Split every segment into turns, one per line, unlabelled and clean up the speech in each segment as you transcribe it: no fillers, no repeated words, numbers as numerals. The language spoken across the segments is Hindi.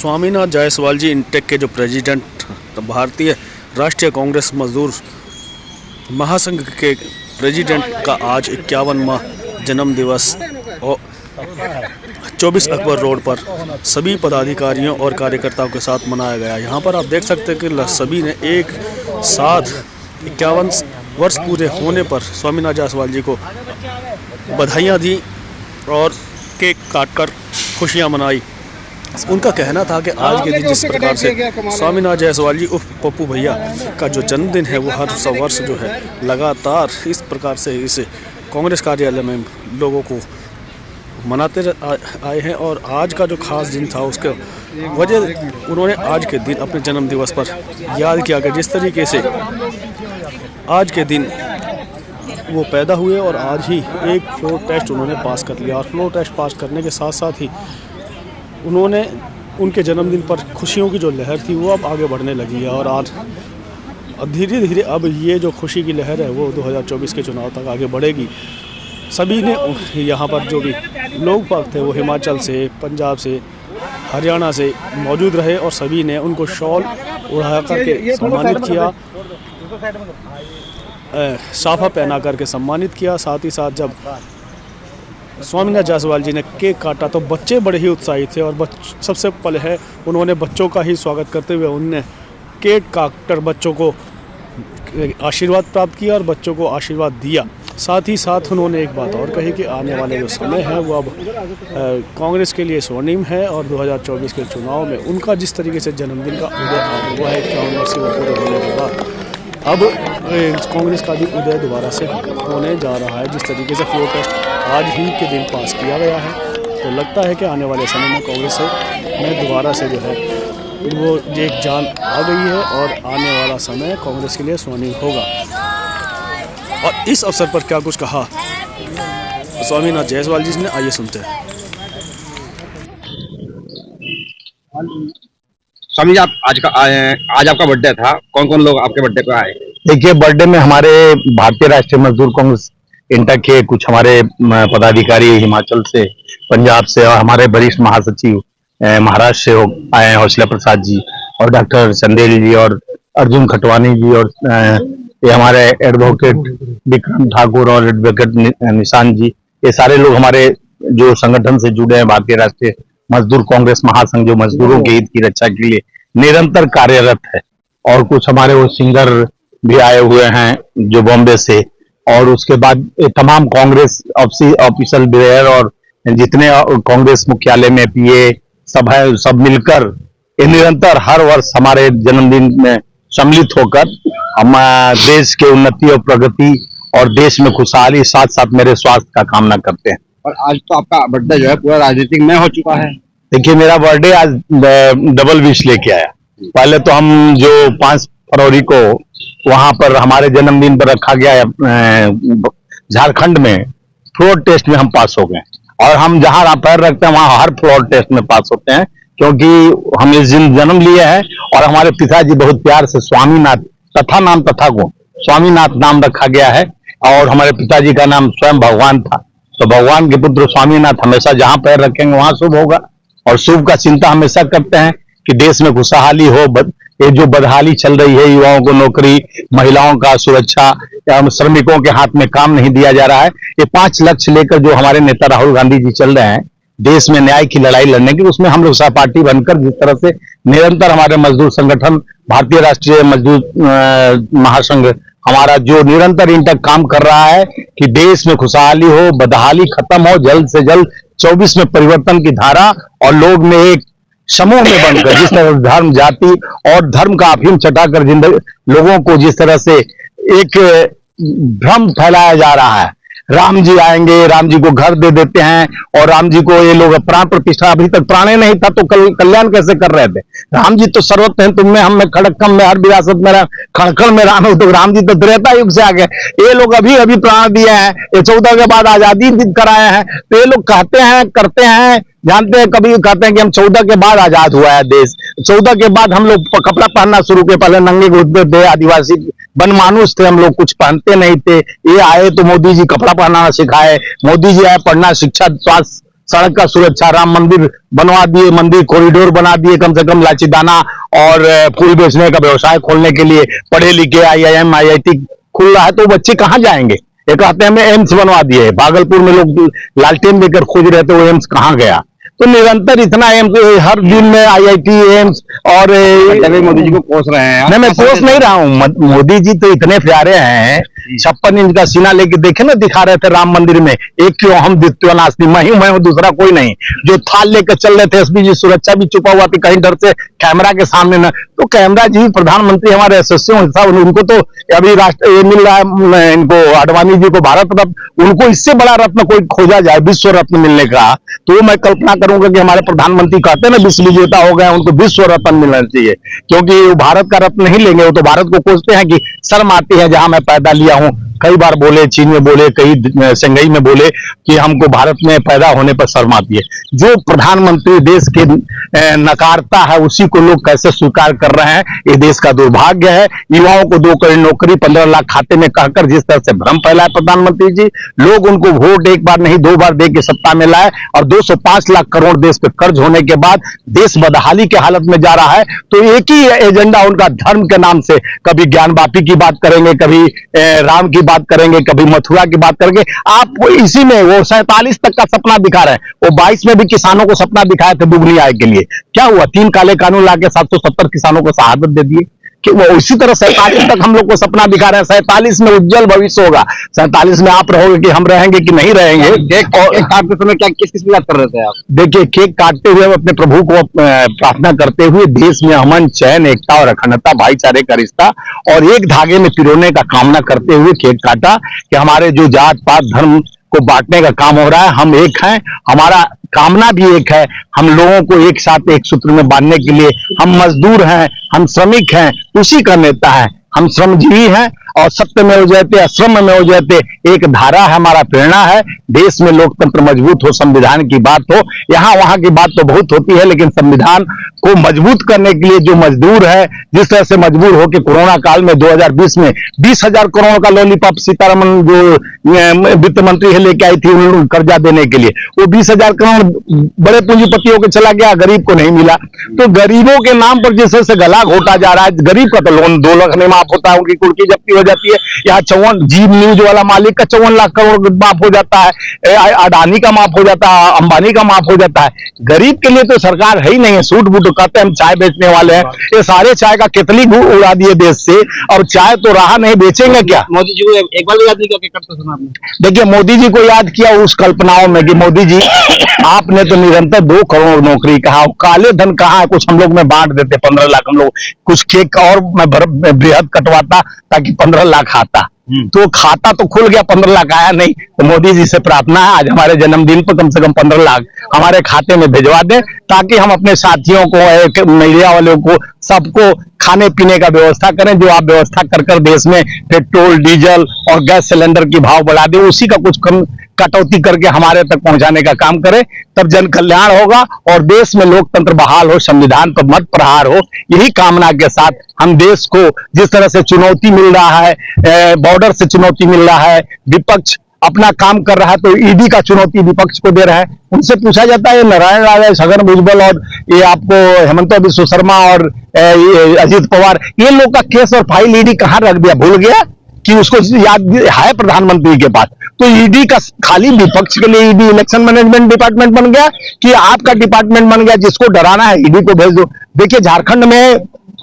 स्वामीनाथ जायसवाल जी इंटेक के जो प्रेसिडेंट, भारतीय राष्ट्रीय कांग्रेस मजदूर महासंघ के प्रेसिडेंट का आज 51वां जन्म दिवस और 24 अकबर रोड पर सभी पदाधिकारियों और कार्यकर्ताओं के साथ मनाया गया। यहाँ पर आप देख सकते हैं कि सभी ने एक साथ 51 वर्ष पूरे होने पर स्वामीनाथ जायसवाल जी को बधाइयाँ दी और केक काटकर खुशियाँ मनाई। उनका कहना था कि आज के दिन जिस प्रकार से स्वामीनाथ जायसवाल जी उर्फ पप्पू भैया का जो जन्मदिन है वो हर वर्ष जो है लगातार इस प्रकार से इस कांग्रेस कार्यालय में लोगों को मनाते आए हैं और आज का जो खास दिन था उसके वजह उन्होंने आज के दिन अपने जन्म दिवस पर याद किया कि जिस तरीके से आज के दिन वो पैदा हुए और आज ही एक फ्लोर टेस्ट उन्होंने पास कर लिया और फ्लोर टेस्ट पास करने के साथ साथ ही उन्होंने उनके जन्मदिन पर खुशियों की जो लहर थी वो अब आगे बढ़ने लगी है और आज धीरे धीरे अब ये जो खुशी की लहर है वो 2024 के चुनाव तक आगे बढ़ेगी। सभी ने यहाँ पर जो भी लोग बाग थे वो हिमाचल से, पंजाब से, हरियाणा से मौजूद रहे और सभी ने उनको शॉल उड़ा करके सम्मानित किया, साफा पहना करके सम्मानित किया। साथ ही साथ जब स्वामीनाथ जायसवाल जी ने केक काटा तो बच्चे बड़े ही उत्साहित थे और सबसे पहले है उन्होंने बच्चों का ही स्वागत करते हुए उनने केक काटकर बच्चों को आशीर्वाद प्राप्त किया और बच्चों को आशीर्वाद दिया। साथ ही साथ उन्होंने एक बात और कही कि आने वाले जो समय है वो अब कांग्रेस के लिए स्वर्णिम है और 2024 के चुनाव में उनका जिस तरीके से जन्मदिन का उदय हुआ है 51 वर्ष पूरे होने के बाद अब कांग्रेस का भी उदय दोबारा से होने जा रहा है। जिस तरीके से फ्लोर टेस्ट आज ही के दिन पास किया गया है तो लगता है कि आने वाले समय में कांग्रेस में दोबारा से जो है वो एक जान आ गई है और आने वाला समय कांग्रेस के लिए स्वर्णिम होगा। और इस अवसर पर क्या कुछ कहा स्वामीनाथ जायसवाल जी ने, आइए सुनते हैं।
स्वामी जी, आज आपका बर्थडे था, कौन कौन लोग आपके बर्थडे पे आए?
देखिए, बर्थडे में हमारे भारतीय राष्ट्रीय मजदूर कांग्रेस इंटक के कुछ हमारे पदाधिकारी हिमाचल से, पंजाब से और हमारे वरिष्ठ महासचिव महाराष्ट्र से आए हैं, हौसला प्रसाद जी और डॉक्टर चंदेल जी और अर्जुन खटवानी जी और ये हमारे एडवोकेट विक्रम ठाकुर और एडवोकेट निशांत जी। ये सारे लोग हमारे जो संगठन से जुड़े हैं, भारतीय राष्ट्रीय मजदूर कांग्रेस महासंघ, जो मजदूरों के हित की रक्षा के लिए निरंतर कार्यरत है। और कुछ हमारे वो सिंगर भी आए हुए हैं जो बॉम्बे से, और उसके बाद तमाम कांग्रेस ऑफिशियल ब्रेयर और जितने कांग्रेस मुख्यालय में पीए सब है, सब मिलकर ये निरंतर हर वर्ष हमारे जन्मदिन में सम्मिलित होकर हम देश के उन्नति और प्रगति और देश में खुशहाली साथ साथ मेरे स्वास्थ्य का कामना करते हैं।
और आज तो आपका बर्थडे जो है पूरा राजनीतिक में हो चुका है।
देखिए, मेरा बर्थडे आज डबल विश लेके आया। पहले तो हम जो 5 फरवरी को वहां पर हमारे जन्मदिन पर रखा गया झारखंड में फ्लोर टेस्ट में हम पास हो गए और हम जहां पैर रखते हैं वहां हर फ्लोर टेस्ट में पास होते हैं, क्योंकि हम इस दिन जन्म लिए हैं और हमारे पिताजी बहुत प्यार से स्वामीनाथ तथा नाम तथा गुण स्वामीनाथ नाम रखा गया है और हमारे पिताजी का नाम स्वयं भगवान था। तो भगवान के पुत्र स्वामीनाथ हमेशा जहां पैर रखेंगे वहां शुभ होगा और शुभ का चिंता हमेशा करते हैं कि देश में खुशहाली हो। ये जो बदहाली चल रही है, युवाओं को नौकरी, महिलाओं का सुरक्षा, श्रमिकों के हाथ में काम नहीं दिया जा रहा है, ये 5 लक्ष्य लेकर जो हमारे नेता राहुल गांधी जी चल रहे हैं देश में न्याय की लड़ाई लड़ने की, उसमें हम लोग सहपाठी बनकर जिस तरह से निरंतर हमारे मजदूर संगठन भारतीय राष्ट्रीय मजदूर महासंघ हमारा जो निरंतर इन तक काम कर रहा है कि देश में खुशहाली हो, बदहाली खत्म हो, जल्द से जल्द 24 में परिवर्तन की धारा और लोग में एक समूह में बनकर जिस तरह धर्म, जाति और धर्म का अफीम चटाकर जिंदगी लोगों को जिस तरह से एक भ्रम फैलाया जा रहा है, राम जी आएंगे, राम जी को घर दे देते हैं और राम जी को ये लोग प्राण प्रतिष्ठा, अभी तक प्राणे नहीं था तो कल्याण कैसे कर रहे थे? राम जी तो सर्वत्र हैं, तुम में, हम में, खड़क्कम में, हर विरासत में, खड़खड़ में राम हो, तो राम जी तो त्रेता युग से आ गए। ये लोग अभी अभी प्राण दिए हैं, ये 14 के बाद आजादी कराए हैं, तो ये लोग कहते हैं, करते हैं, जानते हैं, कभी कहते हैं कि हम 14 के बाद आजाद हुआ है देश, 14 के बाद हम लोग कपड़ा पहनना शुरू किए, पहले नंगे घुटते थे, आदिवासी बनमानुष थे हम लोग, कुछ पहनते नहीं थे। ये आए तो मोदी जी कपड़ा पहनाना सिखाए, मोदी जी आए पढ़ना, शिक्षा, स्वास्थ्य सड़क का सुरक्षा, राम मंदिर बनवा दिए, मंदिर कॉरिडोर बना दिए, कम से कम लाचीदाना और फूल बेचने का व्यवसाय खोलने के लिए पढ़े लिखे IIM IIT खुल रहा है, तो बच्चे कहाँ जाएंगे? एक कहते हैं हमें एम्स बनवा दिए, भागलपुर में लोग लालटेन लेकर खोज रहे थे, वो एम्स कहाँ गया? तो निरंतर इतना एम्स, हर दिन में IIT एम्स और
मोदी जी को कोस रहे हैं।
नहीं, मैं कोस नहीं रहा हूँ। मोदी जी तो इतने प्यारे हैं, 56 इंच का सीना लेके देखे ना, दिखा रहे थे राम मंदिर में, एक क्यों हम द्वितीय नास्ति, मैं हूं दूसरा कोई नहीं। जो थाल लेकर चल रहे थे, एसपी जी सुरक्षा भी छुपा हुआ थी कहीं डर से, कैमरा के सामने न, तो कैमरा जी प्रधानमंत्री हमारे एसोसिएशन साहब, उनको तो अभी राष्ट्र ये मिल रहा है, इनको अडवाणी जी को भारत रत्न, उनको इससे बड़ा रत्न कोई खोजा जाए, विश्व रत्न मिलने का, तो मैं कल्पना करूंगा कि हमारे प्रधानमंत्री कहते हैं ना विश्व विजेता हो गए, उनको विश्व रत्न मिलना चाहिए, क्योंकि वो भारत का रत्न नहीं लेंगे, वो तो भारत को कोसते हैं कि शर्म आती है जहां मैं पैदा लिया हूं। कई बार बोले, चीन में बोले, कई संघई में बोले कि हमको भारत में पैदा होने पर शर्म आती है। जो प्रधानमंत्री देश के नकारता है, उसी को लोग कैसे स्वीकार कर रहे हैं, ये देश का दुर्भाग्य है। युवाओं को 2 करोड़ नौकरी 15 लाख खाते में कहकर जिस तरह से भ्रम फैलाए प्रधानमंत्री जी, लोग उनको वोट एक बार नहीं 2 बार दे के सत्ता में लाए, और 205 लाख करोड़ देश पे कर्ज होने के बाद देश बदहाली की हालत में जा रहा है। तो एक ही एजेंडा उनका, धर्म के नाम से, कभी ज्ञानवापी की बात करेंगे, कभी राम की बात करेंगे, कभी मथुरा की बात करेंगे। आप इसी में वो 47 तक का सपना दिखा रहे हैं, वो 22 में भी किसानों को सपना दिखाए थे दुगनी आय के लिए, क्या हुआ? 3 काले कानून लाके 770 किसानों को शहादत दे दिए कि वो इसी तरह 47 तक हम लोग को सपना दिखा रहे हैं। 47 में उज्जवल भविष्य होगा, 47 में आप रहोगे कि हम रहेंगे कि नहीं रहेंगे।
केक काटते समय क्या किस की बात कर रहे थे आप?
देखिए, केक काटते हुए अपने प्रभु को प्रार्थना करते हुए देश में अमन, चैन, एकता और अखंडता, भाईचारे का रिश्ता और एक धागे में पिरोने का कामना करते हुए केक काटा कि हमारे जो जात पात धर्म को बांटने का काम हो रहा है, हम एक हैं, हमारा कामना भी एक है, हम लोगों को एक साथ एक सूत्र में बांधने के लिए। हम मजदूर हैं, हम श्रमिक हैं, उसी का नेता है, हम श्रमजीवी हैं और सत्य में हो जाते, अश्रम में हो जाते, एक धारा है, हमारा प्रेरणा है। देश में लोकतंत्र मजबूत हो, संविधान की बात हो, यहाँ वहां की बात तो बहुत होती है, लेकिन संविधान को मजबूत करने के लिए जो मजदूर है, जिस तरह से मजबूर होकर कोरोना काल में 2020 में 20,000 करोड़ का लॉलीपॉप सीतारमन जो वित्त मंत्री है लेके आई थी उन्होंने कर्जा देने के लिए, वो 20,000 करोड़ बड़े पूंजीपतियों को चला गया, गरीब को नहीं मिला। तो गरीबों के नाम पर जिस तरह से गला घोटा जा रहा है, गरीब का तो लोन 2 लाख में माफ होता है, उनकी कुर्की जब्ती हो जाती है। यहाँ 54 जी न्यूज वाला मालिक का 54 लाख करोड़ माफ हो जाता है, अडानी का माफ हो जाता है, अंबानी का माफ हो जाता है। गरीब के लिए तो सरकार है ही नहीं है। सूट बूट कहते हैं हम चाय बेचने वाले हैं, ये सारे चाय का कितनी उड़ा दिए देश से, और चाय तो रहा नहीं, बेचेंगे क्या?
मोदी जी को एक बार याद नहीं करके करते सुना आपने?
देखिए, मोदी जी को याद किया उस कल्पनाओं में कि मोदी जी आपने तो निरंतर 2 करोड़ नौकरी कहा, काले धन कहाँ है? कुछ हम लोग में बांट देते 15 लाख, हम लोग कुछ केक और मैं बृहद कटवाता ताकि 15 लाख आता, तो खाता तो खुल गया, 15 लाख आया नहीं। तो मोदी जी से प्रार्थना है आज हमारे जन्मदिन पर कम से कम 15 लाख हमारे खाते में भिजवा दें, ताकि हम अपने साथियों को, मीडिया वालों को, सबको खाने पीने का व्यवस्था करें। जो आप व्यवस्था कर देश में पेट्रोल, डीजल और गैस सिलेंडर की भाव बढ़ा दे, उसी का कुछ कम कटौती करके हमारे तक पहुंचाने का काम करें, तब जन कल्याण होगा और देश में लोकतंत्र बहाल हो, संविधान पर मत प्रहार हो। यही कामना के साथ हम देश को जिस तरह से चुनौती मिल रहा है, बॉर्डर से चुनौती मिल रहा है, विपक्ष अपना काम कर रहा है, तो ईडी का चुनौती विपक्ष को दे रहा है। उनसे पूछा जाता है नारायण राय, छगन भुजबल और ये आपको हेमंत बिश्व शर्मा और अजीत पवार, ये लोग का केस और फाइल ईडी कहाँ रख दिया? भूल गया कि उसको याद है प्रधानमंत्री के पास? तो ईडी का खाली विपक्ष के लिए ईडी इलेक्शन मैनेजमेंट डिपार्टमेंट बन गया कि आपका डिपार्टमेंट बन गया? जिसको डराना है ईडी को भेज दो। देखिए, झारखंड में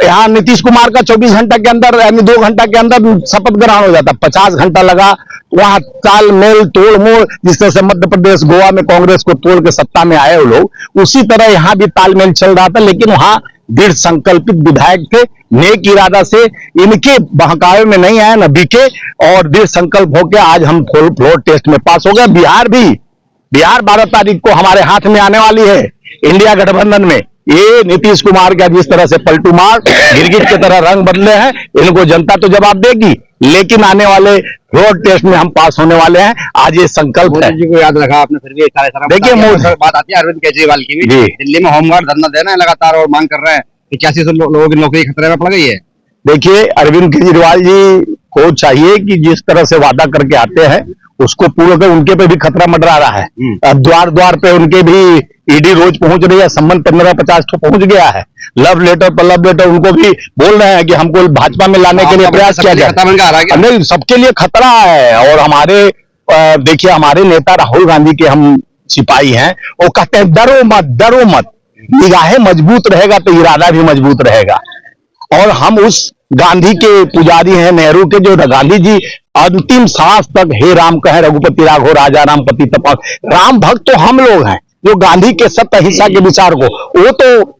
यहाँ नीतीश कुमार का 24 घंटा के अंदर यानी 2 घंटा के अंदर शपथ ग्रहण हो जाता, 50 घंटा लगा वहां तालमेल तोड़ मोड़। जिस तरह से मध्य प्रदेश, गोवा में कांग्रेस को तोड़ के सत्ता में आए वो लोग, उसी तरह यहाँ भी तालमेल चल रहा था, लेकिन वहां दृढ़ संकल्पित विधायक थे, नेक इरादा से, इनके बहकावे में नहीं आए, न बिके, और दृढ़ संकल्प होकर आज हम फ्लोर टेस्ट में पास हो गए। बिहार 12 तारीख को हमारे हाथ में आने वाली है इंडिया गठबंधन में। ये नीतीश कुमार का जिस तरह से पलटू मार गिरगिट की तरह रंग बदले हैं, इनको जनता तो जवाब देगी, लेकिन आने वाले रोड टेस्ट में हम पास होने वाले हैं। आज ये संकल्प है।
मोदी जी को याद रखा आपने, फिर भी देखिए बात आती है अरविंद केजरीवाल की भी, दिल्ली में होमगार्ड धरना दे रहे हैं लगातार और मांग कर रहे हैं कि 85 लोगों की नौकरी खतरे में पड़ गई है।
देखिए, अरविंद केजरीवाल जी को चाहिए कि जिस तरह से वादा करके आते हैं उसको पूरा कर उनके पे भी खतरा मंडरा रहा है। द्वार द्वार पे उनके भी ईडी रोज पहुंच रही है, संबंध 15-50 तो पहुंच गया है। लव लेटर पर लव लेटर उनको भी बोल रहे हैं कि हमको भाजपा में लाने के लिए प्रयास किया जाए। नहीं, सबके लिए खतरा है। और हमारे देखिए, हमारे नेता राहुल गांधी के हम सिपाही हैं, वो कहते हैं डरो मत, डरो मत, निगाहें मजबूत रहेगा तो इरादा भी मजबूत रहेगा। और हम उस गांधी के पुजारी हैं, नेहरू के, जो गांधी जी अंतिम सांस तक हे राम कहे रघुपति राघव राजा राम पति तपा। राम भक्त तो हम लोग हैं, जो गांधी के सत्य अहिंसा के विचार को, वो तो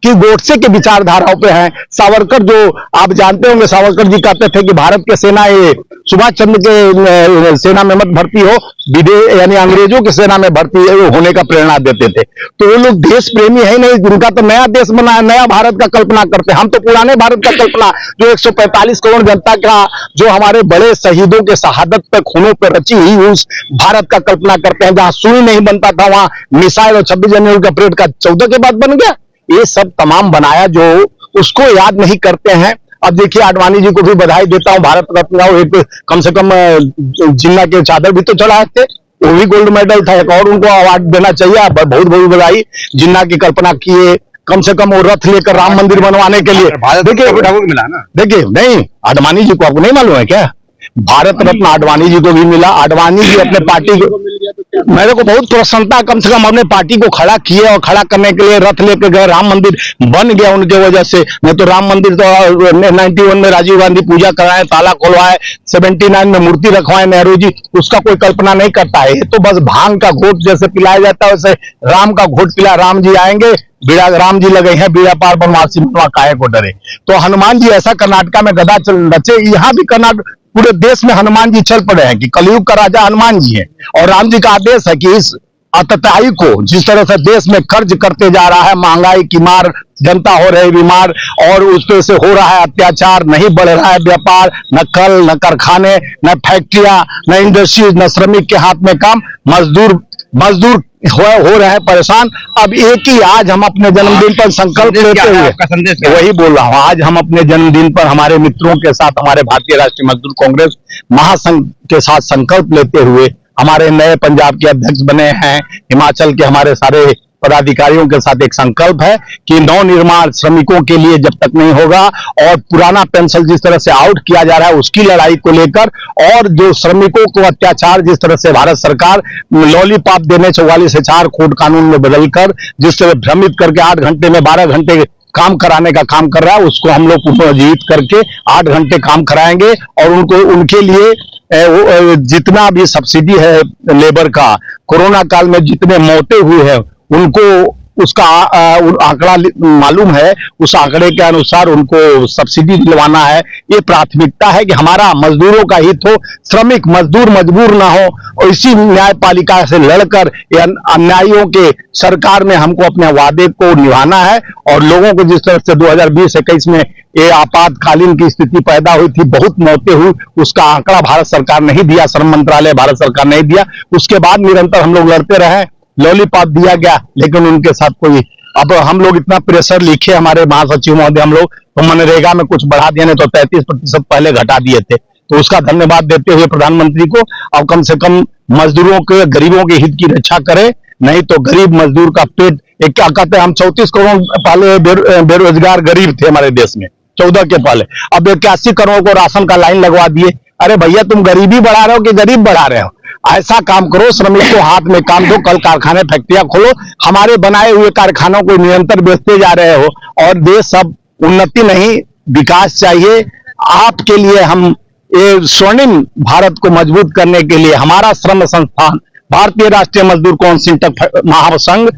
कि गोडसे के विचारधाराओं पे हैं। सावरकर, जो आप जानते होंगे, सावरकर जी कहते थे कि भारत के सेना, ये सुभाष चंद्र के सेना में मत भर्ती हो, विदेश यानी अंग्रेजों की सेना में भर्ती होने का प्रेरणा देते थे। तो वो लोग देश प्रेमी है नहीं, उनका तो नया देश बना है, नया भारत का कल्पना करते हैं। हम तो पुराने भारत का कल्पना, जो 145 करोड़ जनता का, जो हमारे बड़े शहीदों के शहादत पे खूनों पर रची हुई उस भारत का कल्पना करते हैं, जहां सुई नहीं बनता था वहां मिसाइल, और 26 जनवरी का परेड का 14 के बाद बन गया। ये सब तमाम बनाया जो उसको याद नहीं करते हैं। अब देखिए, आडवाणी जी को भी बधाई देता हूं, भारत रत्न, एक कम से कम जिन्ना के चादर भी तो चढ़ाए थे, वो भी गोल्ड मेडल था, एक और उनको अवार्ड देना चाहिए। बहुत बहुत बधाई। जिन्ना की कल्पना किए, कम से कम वो रथ लेकर राम मंदिर बनवाने के लिए। देखिए
मिला ना,
देखिए, नहीं, आडवाणी जी को आपको नहीं मालूम है क्या? भारत रत्न आडवाणी जी को भी मिला। आडवाणी जी अपने पार्टी को, मेरे को बहुत प्रसन्नता, कम से कम अपने पार्टी को खड़ा किए, और खड़ा करने के लिए रथ लेकर गए, राम मंदिर बन गया उनके वजह से। नहीं तो राम मंदिर तो 91 में राजीव गांधी पूजा कराए, ताला खोलवाए, 79 में मूर्ति रखवाए नेहरू जी, उसका कोई कल्पना नहीं करता है। ये तो बस भांग का घोट जैसे पिलाया जाता है, वैसे राम का घोट पिला। राम जी आएंगे, बीड़ा, राम जी लगे हैं बीड़ा पार बनवासी मनवा काहे को डरे। तो हनुमान जी ऐसा कर्नाटका में गदा चल रचे, यहाँ भी कर्नाटक, पूरे देश में हनुमान जी चल पड़े हैं कि कलयुग का राजा हनुमान जी है। और राम जी का आदेश है कि इस अतताई को, जिस तरह से देश में कर्ज करते जा रहा है, महंगाई की मार, जनता हो रही बीमार, और उस पे से हो रहा है अत्याचार, नहीं बढ़ रहा है व्यापार, न कल, न कारखाने, न फैक्ट्रियां, न इंडस्ट्रीज, न श्रमिक के हाथ में काम, मजदूर हो रहे हैं परेशान। अब एक ही आज हम अपने जन्मदिन पर संकल्प लेते हुए, वही बोल रहा हूं, आज हम अपने जन्मदिन पर हमारे मित्रों के साथ, हमारे भारतीय राष्ट्रीय मजदूर कांग्रेस महासंघ के साथ संकल्प लेते हुए, हमारे नए पंजाब के अध्यक्ष बने हैं, हिमाचल के हमारे सारे पदाधिकारियों के साथ एक संकल्प है कि नवनिर्माण श्रमिकों के लिए जब तक नहीं होगा, और पुराना पेंशन जिस तरह से आउट किया जा रहा है उसकी लड़ाई को लेकर, और जो श्रमिकों को अत्याचार जिस तरह से भारत सरकार लॉलीपॉप देने 44(4) कोड कानून में बदलकर, जिस तरह भ्रमित करके 8 घंटे में 12 घंटे काम कराने का काम कर रहा है, उसको हम लोग पुनर्जीवित करके 8 घंटे काम कराएंगे। और उनको, उनके लिए जितना भी सब्सिडी है लेबर का, कोरोना काल में जितने मौतें हुई है उनको उसका आंकड़ा मालूम है, उस आंकड़े के अनुसार उनको सब्सिडी दिलवाना है। ये प्राथमिकता है कि हमारा मजदूरों का हित हो, श्रमिक मजदूर मजबूर ना हो, और इसी न्यायपालिका से लड़कर अन्यायियों के सरकार में हमको अपने वादे को निभाना है। और लोगों को जिस तरह से 2020-21 में ये आपातकालीन की स्थिति पैदा हुई थी, बहुत मौतें हुई, उसका आंकड़ा भारत सरकार नहीं दिया, श्रम मंत्रालय भारत सरकार नहीं दिया। उसके बाद निरंतर हम लोग लड़ते रहे, लॉलीपॉप दिया गया, लेकिन उनके साथ कोई, अब हम लोग इतना प्रेशर लिखे हमारे महासचिव महोदय, हम लोग तो मनरेगा में कुछ बढ़ा दिए, नहीं तो 33% पहले घटा दिए थे। तो उसका धन्यवाद देते हुए प्रधानमंत्री को, अब कम से कम मजदूरों के, गरीबों के हित की रक्षा करे, नहीं तो गरीब मजदूर का पेट, एक क्या कहते हैं, हम 34 करोड़ पहले बेरोजगार गरीब थे हमारे देश में 14 के पहले, अब 81 करोड़ को राशन का लाइन लगवा दिए। अरे भैया, तुम गरीबी बढ़ा रहे हो कि गरीब बढ़ा रहे हो? ऐसा काम करो, श्रमिक को हाथ में काम दो, कल कारखाने फैक्ट्रियां खोलो, हमारे बनाए हुए कारखानों को निरंतर बेचते जा रहे हो। और देश सब उन्नति नहीं, विकास चाहिए। आपके लिए हम ये स्वर्णिम भारत को मजबूत करने के लिए हमारा श्रम संस्थान भारतीय राष्ट्रीय मजदूर काउंसिल महासंघ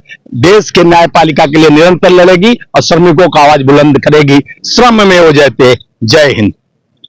देश के न्यायपालिका के लिए निरंतर लड़ेगी और श्रमिकों का आवाज बुलंद करेगी। श्रम में हो जाते। जय हिंद।